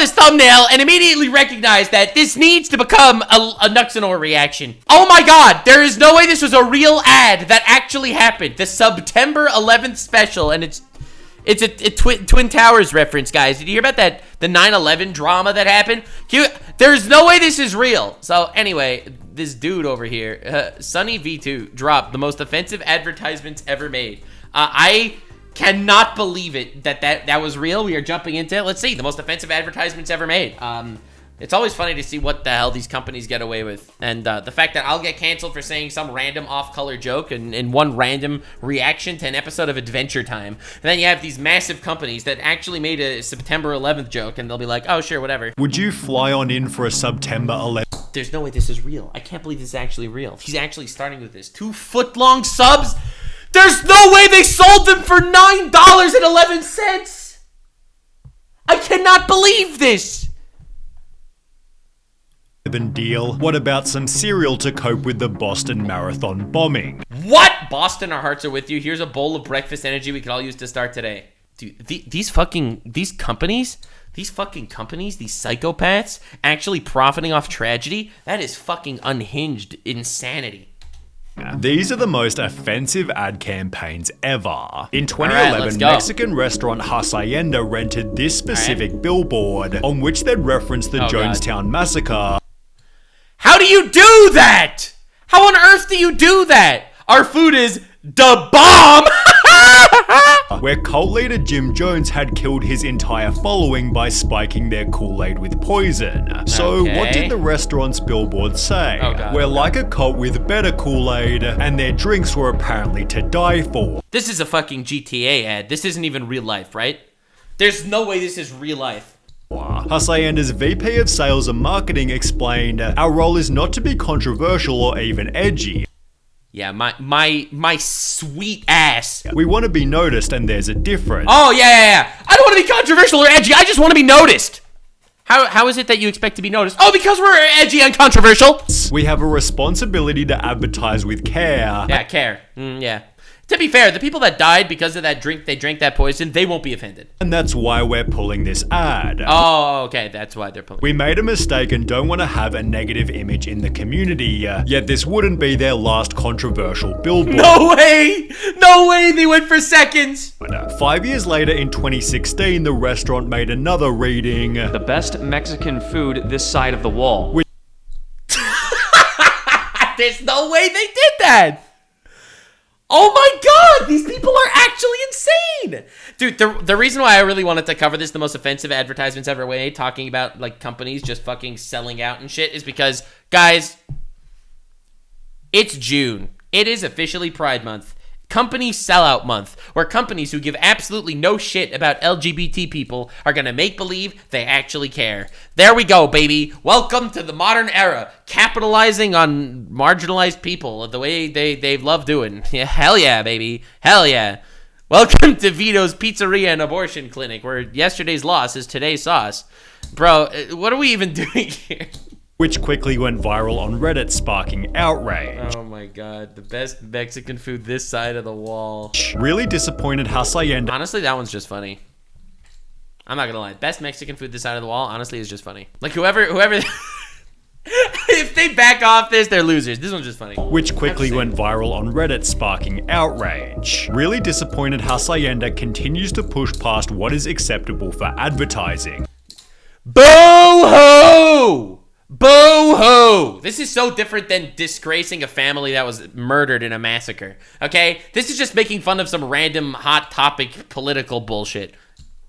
this thumbnail and immediately recognized that this needs to become a Nuxanor reaction. Oh my god, there is no way this was a real ad that actually happened. The September 11th special, and it's a Twin Towers reference, guys. Did you hear about that? The 9/11 drama that happened? There's no way this is real. So anyway, this dude over here, Sunny V2, dropped the most offensive advertisements ever made. I cannot believe it that was real. We are jumping into it. Let's see, the most offensive advertisements ever made. It's always funny to see what the hell these companies get away with. And the fact that I'll get canceled for saying some random off-color joke and one random reaction to an episode of Adventure Time. And then you have these massive companies that actually made a September 11th joke, and they'll be like, oh, sure, whatever. Would you fly on in for a September 11th? There's no way this is real. I can't believe this is actually real. He's actually starting with this. 2-foot-long subs? There's no way they sold them for $9.11! I cannot believe this! Deal. What about some cereal to cope with the Boston Marathon bombing? What? Boston, our hearts are with you. Here's a bowl of breakfast energy we could all use to start today. Dude, these companies, these psychopaths actually profiting off tragedy, that is fucking unhinged insanity. These are the most offensive ad campaigns ever. In 2011, Mexican restaurant Hacienda rented this specific billboard on which they'd referenced the Jonestown Massacre. How do you do that? How on earth do you do that? Our food is the bomb! Where cult leader Jim Jones had killed his entire following by spiking their Kool-Aid with poison. So what did the restaurant's billboard say? We're like a cult with better Kool-Aid, and their drinks were apparently to die for. This is a fucking GTA ad. This isn't even real life, right? There's no way this is real life. Hacienda's VP of Sales and Marketing explained, our role is not to be controversial or even edgy. Yeah, my sweet ass. We want to be noticed, and there's a difference. Oh, yeah. I don't want to be controversial or edgy. I just want to be noticed. How is it that you expect to be noticed? Oh, because we're edgy and controversial. We have a responsibility to advertise with care. Yeah, care. Yeah. To be fair, the people that died because of that drink, they drank that poison, they won't be offended. And that's why we're pulling this ad. Oh, okay, that's why they're pulling it. We made a mistake and don't want to have a negative image in the community, yet this wouldn't be their last controversial billboard. No way! No way, they went for seconds! 5 years later, in 2016, the restaurant made another reading. The best Mexican food this side of the wall. There's no way they did that! Oh my god, these people are actually insane! Dude, the reason why I really wanted to cover this, the most offensive advertisements ever made, talking about, like, companies just fucking selling out and shit, is because, guys, it's June. It is officially Pride Month. Company sellout month, where companies who give absolutely no shit about LGBT people are gonna make believe they actually care. There we go, baby. Welcome to the modern era, capitalizing on marginalized people the way they love doing. Yeah, hell yeah, baby. Hell yeah. Welcome to Vito's Pizzeria and Abortion Clinic, where yesterday's loss is today's sauce. Bro, what are we even doing here? Which quickly went viral on Reddit, sparking outrage. Oh my god, the best Mexican food this side of the wall. Really disappointed Hacienda. Honestly, that one's just funny. I'm not gonna lie. Best Mexican food this side of the wall, honestly, is just funny. Like, whoever... If they back off this, they're losers. This one's just funny. Which quickly went viral on Reddit, sparking outrage. Really disappointed Hacienda continues to push past what is acceptable for advertising. Boo-hoo! Boo-hoo! This is so different than disgracing a family that was murdered in a massacre, okay? This is just making fun of some random hot topic political bullshit.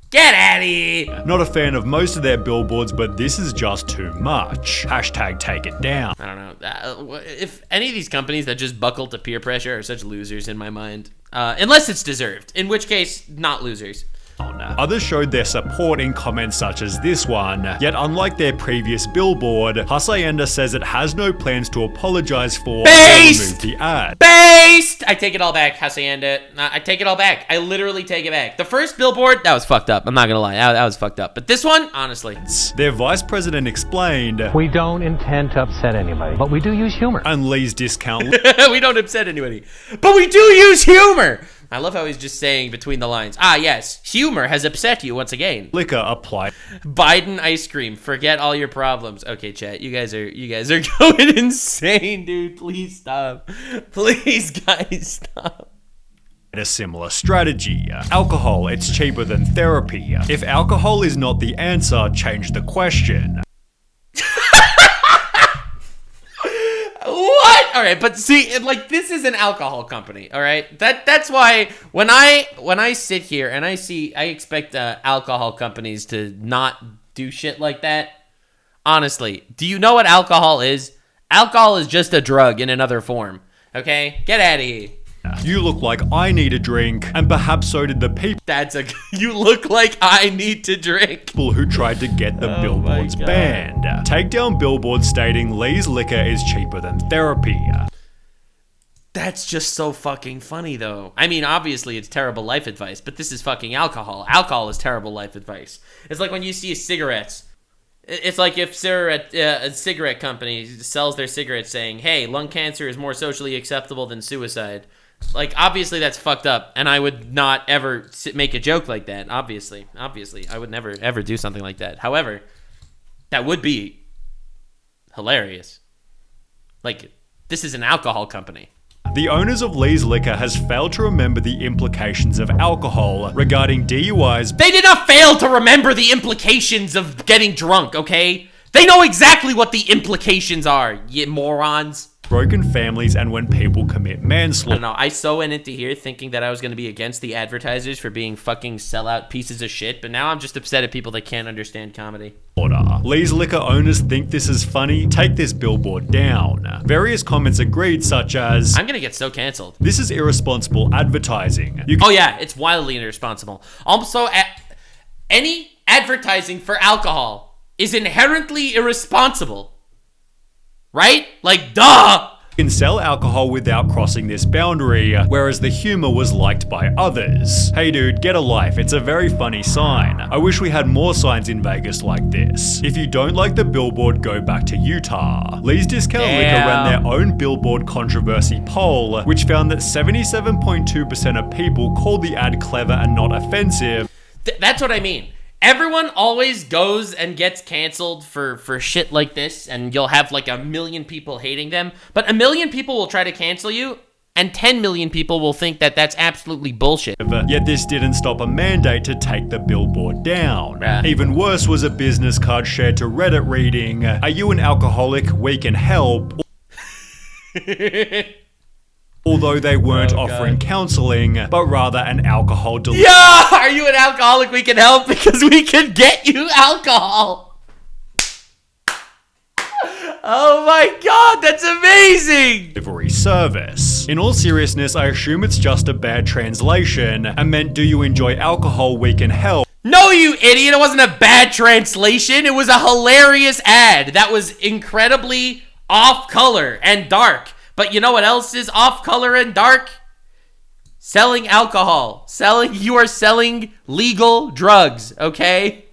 Get out of here! Not a fan of most of their billboards, but this is just too much. Hashtag take it down. I don't know. If any of these companies that just buckle to peer pressure are such losers in my mind. Unless it's deserved, in which case, not losers. Others showed their support in comments such as this one, yet unlike their previous billboard, Hacienda says it has no plans to apologize for or remove the ad. Based! I take it all back, Hacienda. I take it all back. I literally take it back. The first billboard, that was fucked up. I'm not gonna lie, that was fucked up. But this one, honestly. Their vice president explained, we don't intend to upset anybody, but we do use humor. And Lee's discount. We don't upset anybody, but we do use humor. I love how he's just saying between the lines. Ah, yes, humor has upset you once again. Liquor applied. Biden ice cream. Forget all your problems. Okay, chat. You guys are going insane, dude. Please stop. Please, guys, stop. A similar strategy. Alcohol, it's cheaper than therapy. If alcohol is not the answer, change the question. What? All right, but see, like, this is an alcohol company. All right, that's why when I sit here and I expect alcohol companies to not do shit like that. Honestly, do you know what alcohol is? Alcohol is just a drug in another form. Okay, get out of here. You look like I need a drink, and perhaps so did the people. You look like I need to drink. People who tried to get the billboards banned. Take down billboards stating Lee's liquor is cheaper than therapy. That's just so fucking funny, though. I mean, obviously it's terrible life advice, but this is fucking alcohol. Alcohol is terrible life advice. It's like when you see cigarettes. It's like if a cigarette company sells their cigarettes saying, hey, lung cancer is more socially acceptable than suicide. Like, obviously that's fucked up, and I would not ever make a joke like that, obviously. I would never, ever do something like that. However, that would be hilarious. Like, this is an alcohol company. The owners of Lee's Liquor has failed to remember the implications of alcohol regarding DUIs. They did not fail to remember the implications of getting drunk, okay? They know exactly what the implications are, you morons. Broken families and when people commit manslaughter. I don't know, I so went into here thinking that I was going to be against the advertisers for being fucking sellout pieces of shit, but now I'm just upset at people that can't understand comedy. Lee's Liquor owners think this is funny, take this billboard down. Various comments agreed, such as, I'm gonna get so cancelled. This is irresponsible advertising. Oh yeah, it's wildly irresponsible. Also, any advertising for alcohol is inherently irresponsible. Right? Like, duh! You can sell alcohol without crossing this boundary, whereas the humor was liked by others. Hey dude, get a life, it's a very funny sign. I wish we had more signs in Vegas like this. If you don't like the billboard, go back to Utah. Lee's Discount Liquor ran their own billboard controversy poll, which found that 77.2% of people called the ad clever and not offensive. That's what I mean. Everyone always goes and gets canceled for shit like this, and you'll have like 1 million people hating them, but 1 million people will try to cancel you, and 10 million people will think that that's absolutely bullshit. Yet this didn't stop a mandate to take the billboard down. Even worse was a business card shared to Reddit reading, "Are you an alcoholic? We can help." Although they weren't offering counseling, but rather an alcohol delivery. Yeah! Are you an alcoholic? We can help because we can get you alcohol. Oh my god, that's amazing! Delivery service. In all seriousness, I assume it's just a bad translation and meant, do you enjoy alcohol? We can help. No, you idiot! It wasn't a bad translation. It was a hilarious ad that was incredibly off-color and dark. But you know what else is off-color and dark? Selling alcohol. You are selling legal drugs, okay?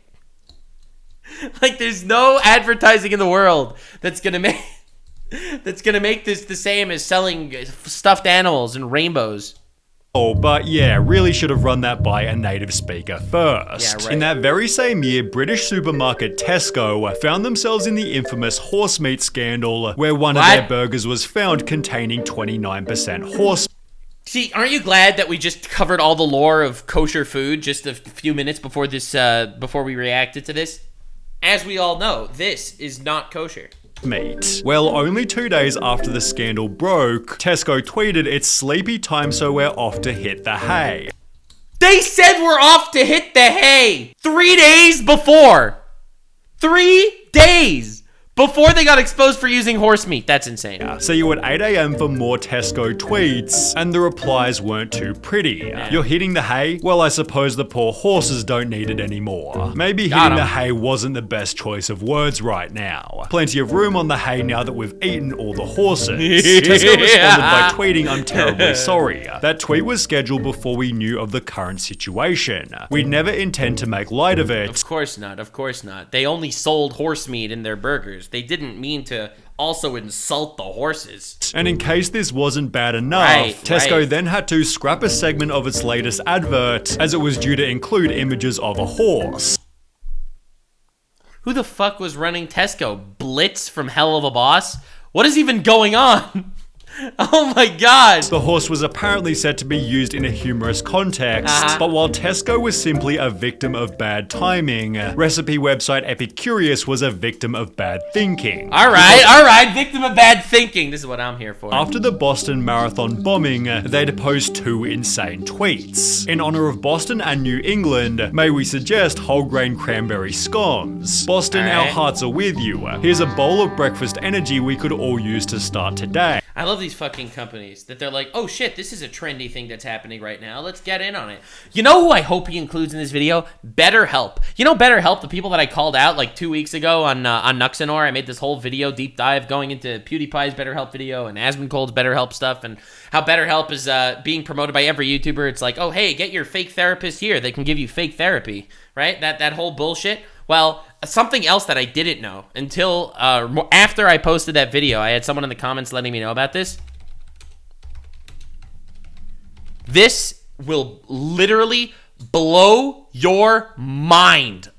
Like, there's no advertising in the world that's gonna make this the same as selling stuffed animals and rainbows. Oh, but yeah, really should have run that by a native speaker first. Yeah, right. In that very same year, British supermarket Tesco found themselves in the infamous horse meat scandal, where one of their burgers was found containing 29% horse. See, aren't you glad that we just covered all the lore of kosher food just a few minutes before this, before we reacted to this? As we all know, this is not kosher. Meat. Well, only 2 days after the scandal broke, Tesco tweeted, "It's sleepy time, so we're off to hit the hay." They said we're off to hit the hay 3 days before. 3 days before they got exposed for using horse meat. That's insane. See you at 8 AM for more Tesco tweets, and the replies weren't too pretty. You're hitting the hay? Well, I suppose the poor horses don't need it anymore. Maybe hitting the hay wasn't the best choice of words right now. Plenty of room on the hay now that we've eaten all the horses. Tesco responded by tweeting, "I'm terribly sorry. That tweet was scheduled before we knew of the current situation. We'd never intend to make light of it." Of course not, of course not. They only sold horse meat in their burgers. hamburgers. They didn't mean to also insult the horses. And in case this wasn't bad enough, Tesco then had to scrap a segment of its latest advert, as it was due to include images of a horse. Who the fuck was running Tesco? Blitz from Hell of a Boss? What is even going on? Oh my god! The horse was apparently said to be used in a humorous context, but while Tesco was simply a victim of bad timing, recipe website Epicurious was a victim of bad thinking. Alright, victim of bad thinking. This is what I'm here for. After the Boston Marathon bombing, they'd post 2 insane tweets. In honor of Boston and New England, may we suggest whole grain cranberry scones. Boston, our hearts are with you. Here's a bowl of breakfast energy we could all use to start today. I love these fucking companies that they're like, oh shit, this is a trendy thing that's happening right now. Let's get in on it. You know who I hope he includes in this video? BetterHelp. You know BetterHelp, the people that I called out like 2 weeks ago on Nuxanor. I made this whole video, deep dive, going into PewDiePie's BetterHelp video and Asmoncold's BetterHelp stuff and how BetterHelp is being promoted by every YouTuber. It's like, oh hey, get your fake therapist here. They can give you fake therapy, right? That whole bullshit. Well, something else that I didn't know until after I posted that video, I had someone in the comments letting me know about this. This will literally blow your mind.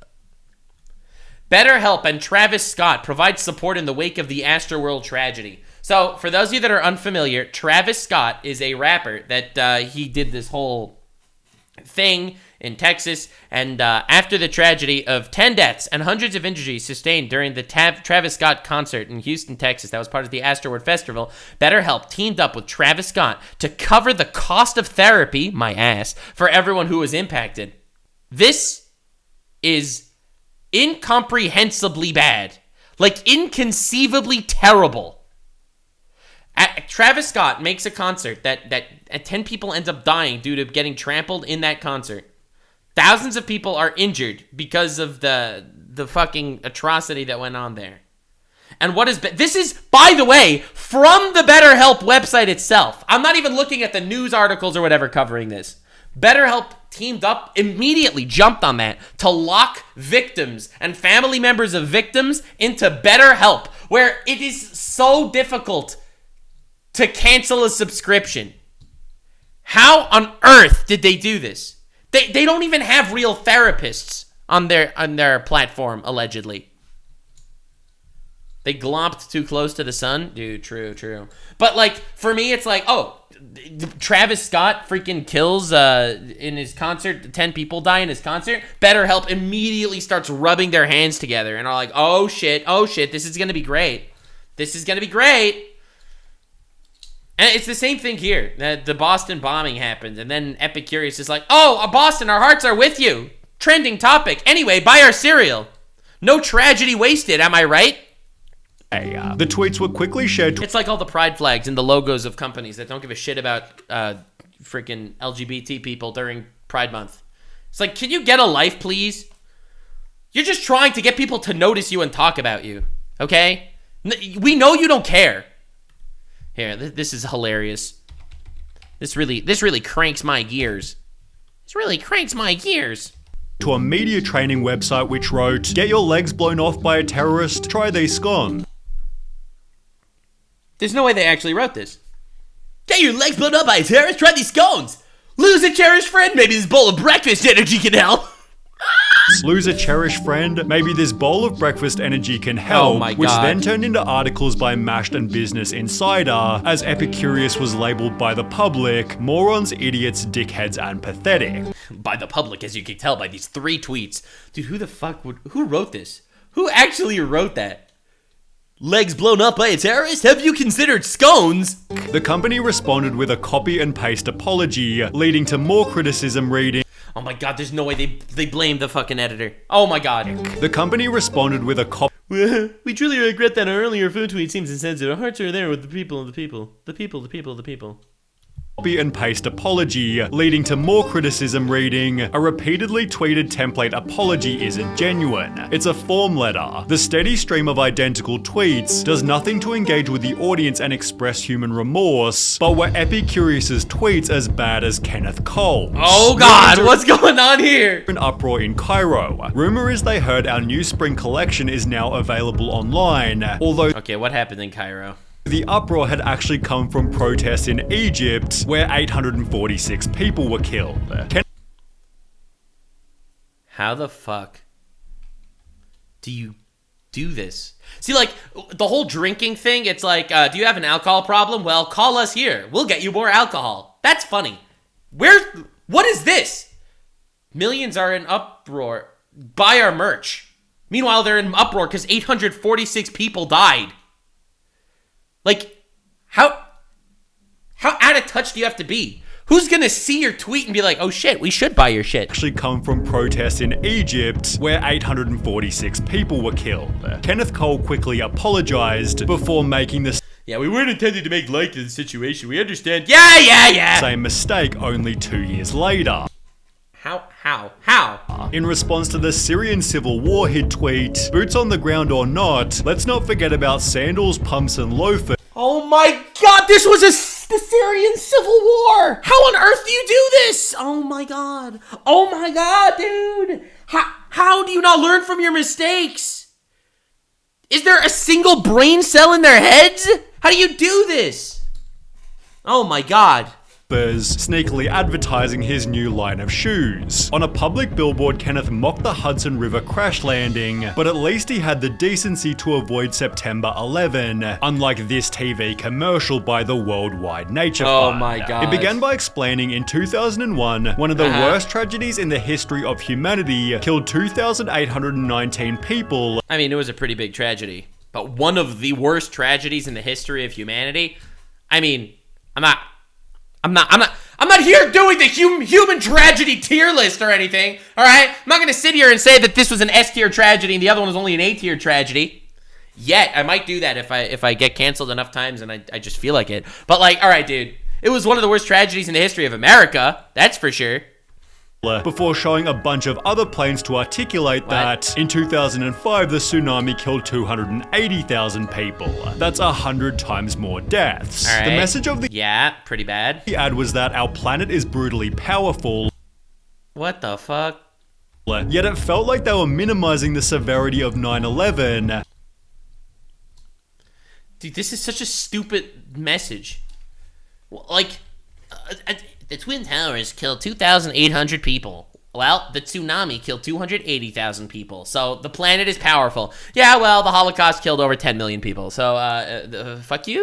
BetterHelp and Travis Scott provide support in the wake of the Astroworld tragedy. So, for those of you that are unfamiliar, Travis Scott is a rapper that he did this whole thing in Texas, and after the tragedy of 10 deaths and hundreds of injuries sustained during the Travis Scott concert in Houston, Texas, that was part of the Astroworld Festival, BetterHelp teamed up with Travis Scott to cover the cost of therapy, my ass, for everyone who was impacted. This is incomprehensibly bad. Like, inconceivably terrible. Travis Scott makes a concert that 10 people end up dying due to getting trampled in that concert. Thousands of people are injured because of the fucking atrocity that went on there. And what is... This is, by the way, from the BetterHelp website itself. I'm not even looking at the news articles or whatever covering this. BetterHelp teamed up, immediately jumped on that to lock victims and family members of victims into BetterHelp, where it is so difficult to cancel a subscription. How on earth did they do this? They don't even have real therapists on their platform, allegedly. They glomped too close to the sun? Dude, true. But, like, for me, it's like, oh, Travis Scott freaking kills in his concert, 10 people die in his concert. BetterHelp immediately starts rubbing their hands together and are like, oh shit, this is gonna be great. And it's the same thing here. The Boston bombing happened, and then Epicurious is like, oh, Boston, our hearts are with you. Trending topic. Anyway, buy our cereal. No tragedy wasted, am I right? The tweets were quickly shared. It's like all the pride flags and the logos of companies that don't give a shit about freaking LGBT people during Pride Month. It's like, can you get a life, please? You're just trying to get people to notice you and talk about you, okay? We know you don't care. Here, this is hilarious. This really cranks my gears. To a media training website which wrote, get your legs blown off by a terrorist, try these scones. There's no way they actually wrote this. Get your legs blown up by a terrorist, try these scones. Lose a cherished friend, maybe this bowl of breakfast energy can help. Lose a cherished friend, maybe this bowl of breakfast energy can help, which then turned into articles by Mashed and Business Insider, as Epicurious was labeled by the public, morons, idiots, dickheads, and pathetic. By the public, as you can tell by these 3 tweets. Dude, who wrote this? Who actually wrote that? Legs blown up by a terrorist? Have you considered scones? The company responded with a copy and paste apology, leading to more criticism reading, oh my god, there's no way they blamed the fucking editor. Oh my god. The company responded with a copy. We truly regret that our earlier food tweet seems insensitive. Our hearts are there with the people. copy and paste apology, leading to more criticism reading, "A repeatedly tweeted template apology isn't genuine. It's a form letter. The steady stream of identical tweets does nothing to engage with the audience and express human remorse, but were Epicurious's tweets as bad as Kenneth Cole's?" Oh god, what's going on here? An uproar in Cairo. Rumor is they heard our new spring collection is now available online, although okay, what happened in Cairo? the uproar had actually come from protests in Egypt, where 846 people were killed. How the fuck do you do this? See, like, the whole drinking thing, it's like, do you have an alcohol problem? Well, call us here. We'll get you more alcohol. That's funny. What is this? Millions are in uproar. Buy our merch. Meanwhile, they're in uproar because 846 people died. Like, how out of touch do you have to be? Who's gonna see your tweet and be like, oh shit, we should buy your shit? Actually come from protests in Egypt, where 846 people were killed. Kenneth Cole quickly apologized before making the yeah, we weren't intending to make light of the situation. We understand. Yeah. same mistake only 2 years later. How? In response to the Syrian civil war, he'd tweet, "Boots on the ground or not, let's not forget about sandals, pumps, and loafers." Oh my god, this was the Syrian civil war! How on earth do you do this? Oh my god, dude! How do you not learn from your mistakes? Is there a single brain cell in their heads? How do you do this? Oh my god. Sneakily advertising his new line of shoes. On a public billboard, Kenneth mocked the Hudson River crash landing, but at least he had the decency to avoid September 11, unlike this TV commercial by the Worldwide Nature Fund. Oh my god. It began by explaining in 2001, one of the worst tragedies in the history of humanity killed 2,819 people. I mean, it was a pretty big tragedy, but one of the worst tragedies in the history of humanity? I mean, I'm not here doing the human tragedy tier list or anything, all right? I'm not gonna sit here and say that this was an S tier tragedy and the other one was only an A tier tragedy. Yet, I might do that if I get canceled enough times and I just feel like it. But like, all right, dude, it was one of the worst tragedies in the history of America, that's for sure. Before showing a bunch of other planes to articulate that in 2005 the tsunami killed 280,000 people. That's 100 times more deaths. All right. The message of the pretty bad. The ad was that our planet is brutally powerful. What the fuck? Yet it felt like they were minimizing the severity of 9/11. Dude, this is such a stupid message. Like, the Twin Towers killed 2,800 people. Well, the tsunami killed 280,000 people. So the planet is powerful. Yeah, well, the Holocaust killed over 10 million people. So, fuck you,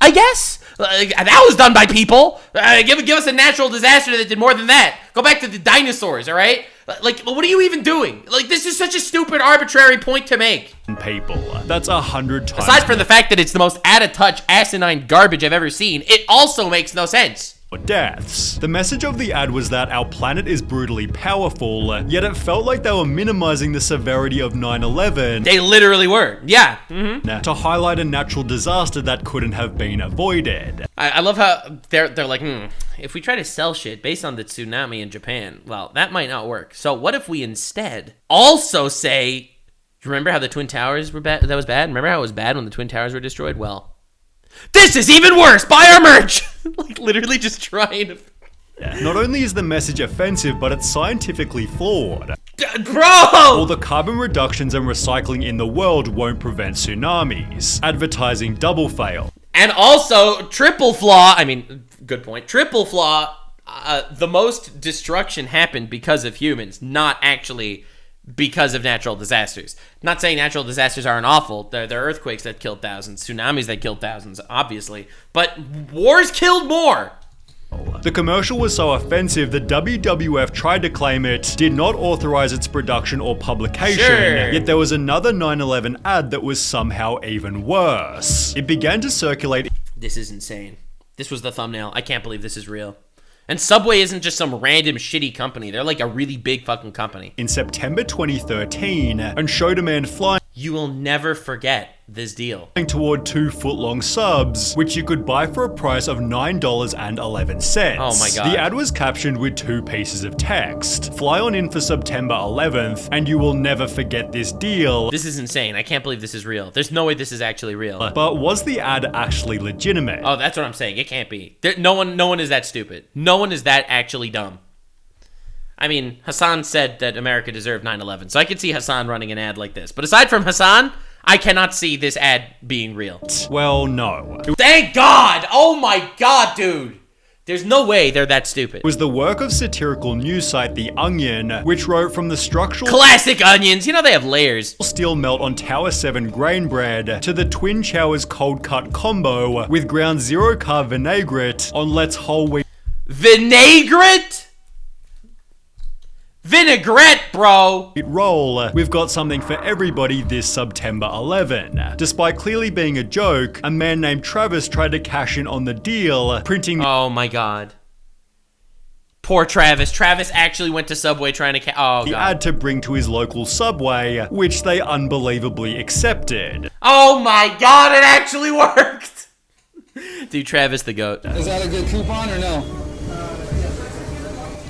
I guess. That was done by people. Give us a natural disaster that did more than that. Go back to the dinosaurs, all right? Like, what are you even doing? Like, this is such a stupid, arbitrary point to make. People. That's 100 times. Aside from the fact that it's the most out-of-touch, asinine garbage I've ever seen, it also makes no sense. Deaths. The message of the ad was that our planet is brutally powerful, yet it felt like they were minimizing the severity of 9/11. They literally were, yeah. To highlight a natural disaster that couldn't have been avoided. I love how they're like, if we try to sell shit based on the tsunami in Japan, well, that might not work. So what if we instead also say, remember how the Twin Towers were bad? That was bad? Remember how it was bad when the Twin Towers were destroyed? Well, this is even worse! Buy our merch! Like, literally just trying to... Not only is the message offensive, but it's scientifically flawed. Bro! All the carbon reductions and recycling in the world won't prevent tsunamis. Advertising double fail. And also, triple flaw, I mean, good point. Triple flaw, the most destruction happened because of humans, not actually because of natural disasters. I'm not saying natural disasters aren't awful. There are earthquakes that killed thousands, tsunamis that killed thousands, obviously. But wars killed more. The commercial was so offensive that WWF tried to claim it did not authorize its production or publication, yet there was another 9/11 ad that was somehow even worse. It began to circulate. This is insane. This was the thumbnail. I can't believe this is real. And Subway isn't just some random shitty company. They're like a really big fucking company. In September 2013, and showed a man flying. You will never forget this deal. Toward 2 foot-long subs, which you could buy for a price of $9.11. Oh my god. The ad was captioned with 2 pieces of text. Fly on in for September 11th, and you will never forget this deal. This is insane. I can't believe this is real. There's no way this is actually real. But was the ad actually legitimate? Oh, that's what I'm saying. It can't be. No one is that stupid. No one is that actually dumb. I mean, Hassan said that America deserved 9/11, so I could see Hassan running an ad like this. But aside from Hassan, I cannot see this ad being real. Well, no. Thank God! Oh my god, dude! There's no way they're that stupid. It was the work of satirical news site The Onion, which wrote from the structural... Classic Onions! You know they have layers. ...steel melt on Tower 7 grain bread, to the Twin Showers cold cut combo with ground 0-carb vinaigrette on Let's Whole Wheat... Vinaigrette? Vinaigrette, bro! Roll. We've got something for everybody this September 11. Despite clearly being a joke, a man named Travis tried to cash in on the deal, printing... Oh my god. Poor Travis. Travis actually went to Subway trying to the ad to bring to his local Subway, which they unbelievably accepted. Oh my god, it actually worked! Dude, Travis the GOAT. Is that a good coupon or no?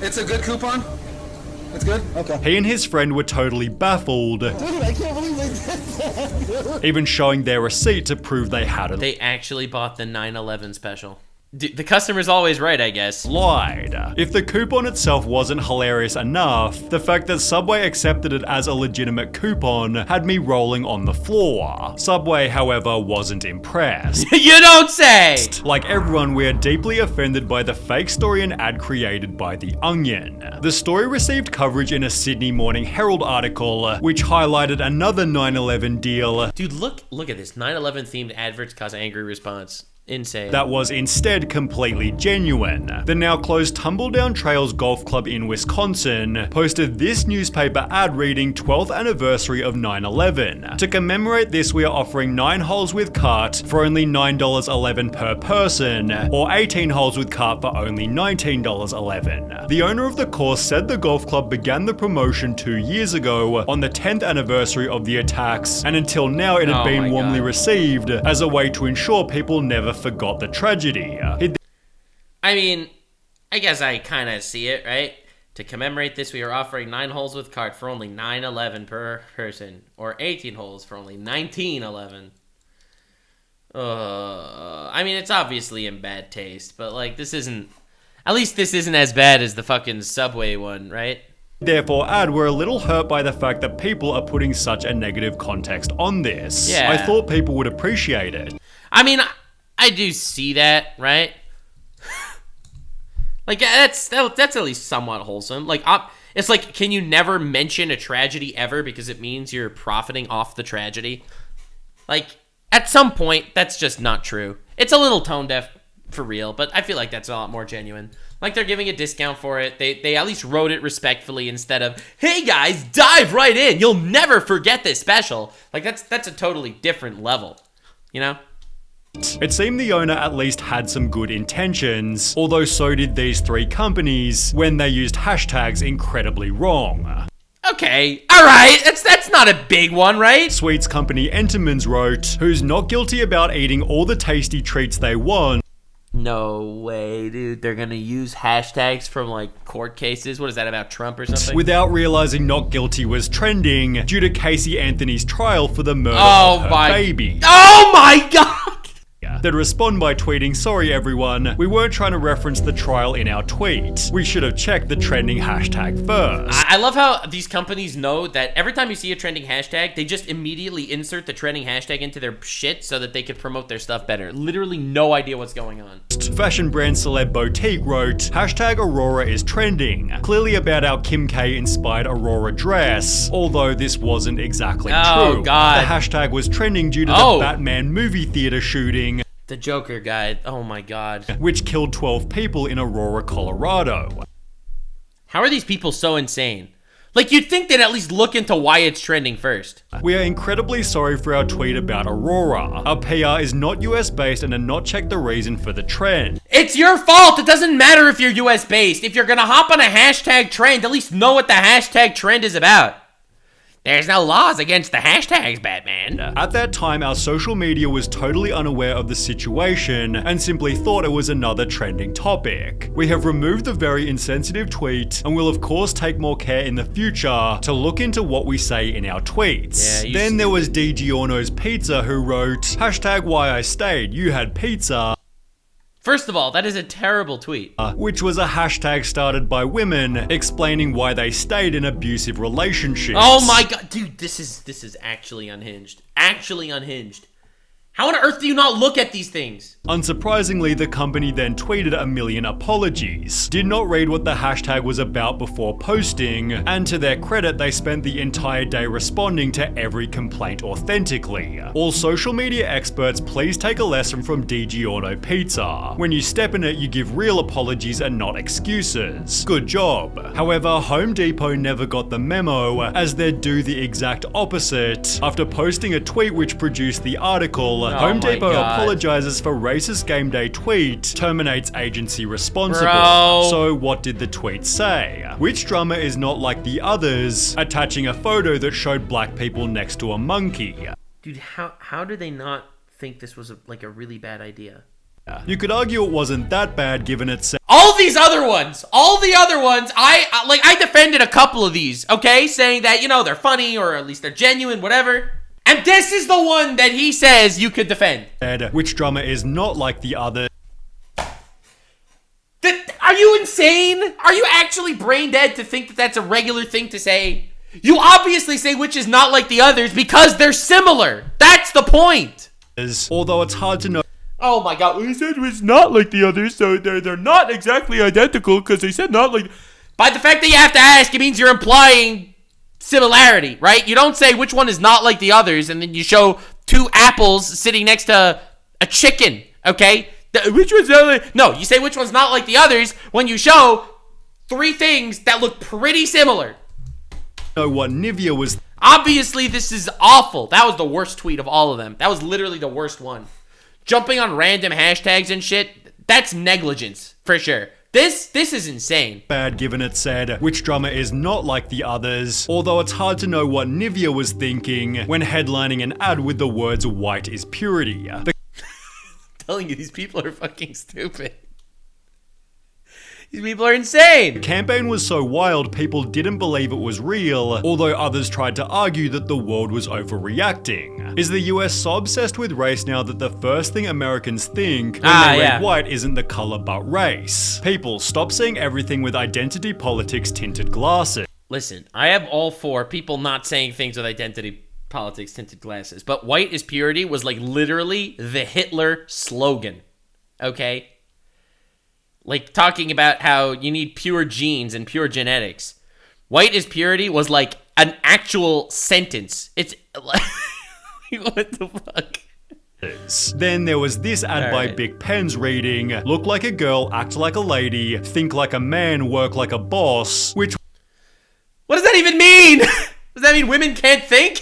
It's a good coupon? It's good? Okay. He and his friend were totally baffled. Dude, I can't believe they did that, dude. Even showing their receipt to prove they had it. They actually bought the 9/11 special. The customer's always right, I guess. Lied. If the coupon itself wasn't hilarious enough, the fact that Subway accepted it as a legitimate coupon had me rolling on the floor. Subway, however, wasn't impressed. You don't say! Like everyone, we are deeply offended by the fake story and ad created by The Onion. The story received coverage in a Sydney Morning Herald article, which highlighted another 9/11 deal. Dude, look at this. 9/11 themed adverts cause angry response. Insane. That was instead completely genuine. The now closed Tumbledown Trails Golf Club in Wisconsin posted this newspaper ad reading 12th anniversary of 9/11. To commemorate this, we are offering 9 holes with cart for only $9.11 per person, or 18 holes with cart for only $19.11. The owner of the course said the golf club began the promotion 2 years ago on the 10th anniversary of the attacks, and until now it had been warmly received as a way to ensure people never forgot the tragedy. I mean, I guess I kind of see it, right? To commemorate this, we are offering 9 holes with cart for only $9.11 per person, or 18 holes for only $19.11. I mean, it's obviously in bad taste, but like, this isn't... At least this isn't as bad as the fucking Subway one, right? Therefore, we're a little hurt by the fact that people are putting such a negative context on this. Yeah. I thought people would appreciate it. I mean, I do see that, right? Like, that's at least somewhat wholesome. Like, it's like, can you never mention a tragedy ever because it means you're profiting off the tragedy? Like, at some point, that's just not true. It's a little tone deaf for real, but I feel like that's a lot more genuine. Like, they're giving a discount for it. They at least wrote it respectfully instead of, hey guys, dive right in. You'll never forget this special. Like, that's a totally different level, you know? It seemed the owner at least had some good intentions, although so did these 3 companies when they used hashtags incredibly wrong. Okay, alright, that's not a big one, right? Sweets company Entermans wrote, who's not guilty about eating all the tasty treats they want. No way, dude. They're gonna use hashtags from, like, court cases? What is that, about Trump or something? Without realizing not guilty was trending due to Casey Anthony's trial for the murder of her baby. Oh my god! They'd respond by tweeting, sorry everyone, we weren't trying to reference the trial in our tweet. We should have checked the trending hashtag first. I love how these companies know that every time you see a trending hashtag, they just immediately insert the trending hashtag into their shit so that they could promote their stuff better. Literally no idea what's going on. Fashion brand Celeb Boutique wrote, hashtag Aurora is trending. Clearly about our Kim K inspired Aurora dress, although this wasn't exactly true. Oh god. The hashtag was trending due to the Batman movie theater shooting. The Joker guy, oh my god. Which killed 12 people in Aurora, Colorado. How are these people so insane? Like, you'd think they'd at least look into why it's trending first. We are incredibly sorry for our tweet about Aurora. Our PR is not US based and did not check the reason for the trend. It's your fault! It doesn't matter if you're US based. If you're gonna hop on a hashtag trend, at least know what the hashtag trend is about. There's no laws against the hashtags, Batman. At that time, our social media was totally unaware of the situation and simply thought it was another trending topic. We have removed the very insensitive tweet and will of course take more care in the future to look into what we say in our tweets. Yeah, then there was DGorno's Pizza who wrote, hashtag why I stayed, you had pizza. First of all, that is a terrible tweet. Which was a hashtag started by women explaining why they stayed in abusive relationships. Oh my god, dude, this is actually unhinged. Actually unhinged. How on earth do you not look at these things? Unsurprisingly, the company then tweeted a million apologies, did not read what the hashtag was about before posting, and to their credit, they spent the entire day responding to every complaint authentically. All social media experts, please take a lesson from DGorno Pizza. When you step in it, you give real apologies and not excuses. Good job. However, Home Depot never got the memo, as they'd do the exact opposite. After posting a tweet which produced the article, Home Depot apologizes for racist game day tweet, terminates agency responsible. Bro. So what did the tweet say? Which drummer is not like the others? Attaching a photo that showed black people next to a monkey. Dude, how did they not think this was like a really bad idea? You could argue it wasn't that bad given it said all the other ones, I defended a couple of these, okay? Saying that, you know, they're funny or at least they're genuine, whatever. And this is the one that he says you could defend. Which drummer is not like the other? Are you insane? Are you actually brain dead to think that that's a regular thing to say? You obviously say which is not like the others because they're similar. That's the point. Although it's hard to know. Oh my god, he said it was not like the others, so they're not exactly identical because they said not like... By the fact that you have to ask, it means you're implying similarity, right? You don't say which one is not like the others and then you show two apples sitting next to a chicken, okay? Which one's not like... No, you say which one's not like the others when you show three things that look pretty similar. Know what Nivea was... Obviously, this is awful. That was the worst tweet of all of them. That was literally the worst one. Jumping on random hashtags and shit, that's negligence, for sure. This is insane. Bad given it said, which drummer is not like the others, although it's hard to know what Nivea was thinking when headlining an ad with the words white is purity. I'm telling you, these people are fucking stupid. These people are insane. The campaign was so wild, people didn't believe it was real, although others tried to argue that the world was overreacting. Is the US so obsessed with race now that the first thing Americans think when they read white isn't the color but race? People, stop seeing everything with identity politics tinted glasses. Listen, I am all for people not saying things with identity politics tinted glasses, but white is purity was like literally the Hitler slogan, okay? Like talking about how you need pure genes and pure genetics. White is purity was like an actual sentence. It's like, what the fuck? Then there was this ad by Big Pens reading, look like a girl, act like a lady, think like a man, work like a boss, which... What does that even mean? Does that mean women can't think?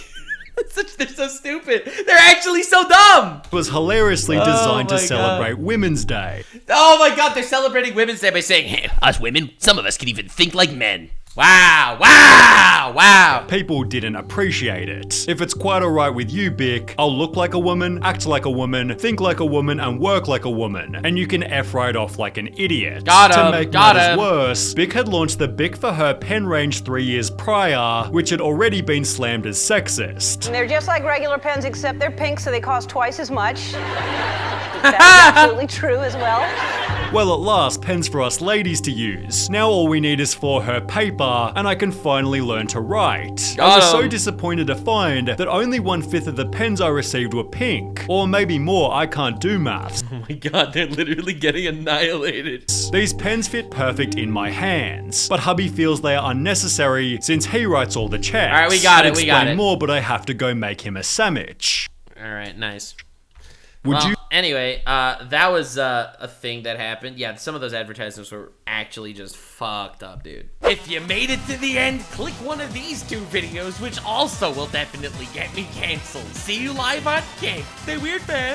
They're so stupid. They're actually so dumb. It was hilariously designed to celebrate Women's Day. Oh my god, they're celebrating Women's Day by saying, hey, us women, some of us can even think like men. Wow, wow, wow. People didn't appreciate it. If it's quite alright with you, Bic, I'll look like a woman, act like a woman, think like a woman, and work like a woman. And you can F right off like an idiot. To make matters worse, Bic had launched the Bic for Her pen range 3 years prior, which had already been slammed as sexist. And they're just like regular pens, except they're pink, so they cost twice as much. That is absolutely true as well. Well, at last, pens for us ladies to use. Now all we need is For Her paper, and I can finally learn to write. I was so disappointed to find that only 1/5 of the pens I received were pink. Or maybe more, I can't do maths. Oh my god, they're literally getting annihilated. These pens fit perfect in my hands, but hubby feels they are unnecessary since he writes all the checks. Alright, we got it, we got it. Explain more, but I have to go make him a sandwich. Alright, nice. Would you? Anyway, that was a thing that happened. Yeah, some of those advertisements were actually just fucked up, dude. If you made it to the end, click one of these two videos, which also will definitely get me canceled. See you live on Kick. Stay weird, fam.